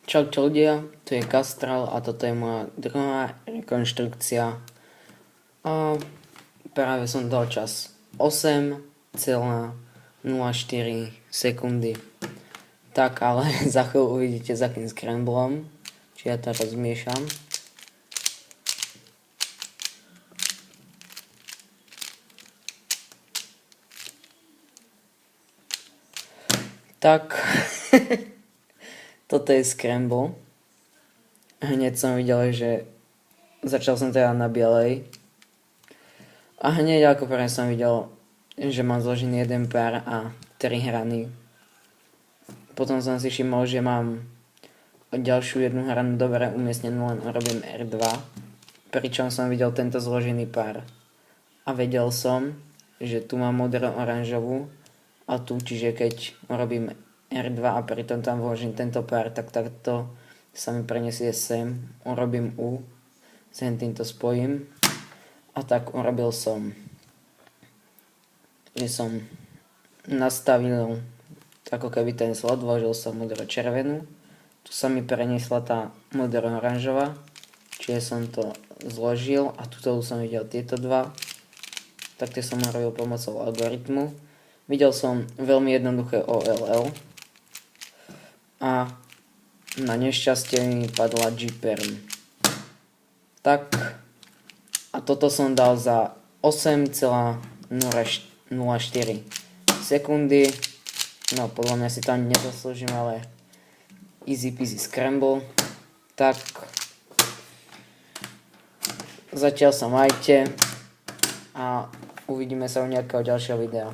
Čaute ľudia, tu je Kastral a toto je moja druhá rekonštrukcia. A práve som dal čas 8,04 sekundy. Tak ale za chvíľu uvidíte za akým scramblom, či ja to rozmiešam. Tak, toto je scramble. Hneď som videl, že začal som teda na bielej. A hneď ako prvé som videl, že mám zložený jeden pár a 3 hrany. Potom som si všimol, že mám ďalšiu jednu hranu dobre umiestnenú, len robím R2. Pričom som videl tento zložený pár. A vedel som, že tu mám modro-oranžovú a tu, čiže keď urobím R2 a pritom tam vložím tento pár, tak takto sa mi prenesie sem, urobím U, sem týmto spojím a tak urobil som, že som nastavil ako keby ten slot, vložil som modro-červenú, tu sa mi preniesla tá modro-oranžová, čiže som to zložil a tuto som videl tieto dva, tak tie som robil pomocou algoritmu. Videl som veľmi jednoduché OLL a na nešťastie mi padla G-perm. Tak a toto som dal za 8,04 sekundy. No podľa mňa si to ani nezaslúžim, ale easy peasy scramble. Tak zatiaľ sa majte a uvidíme sa u nejakého ďalšieho videa.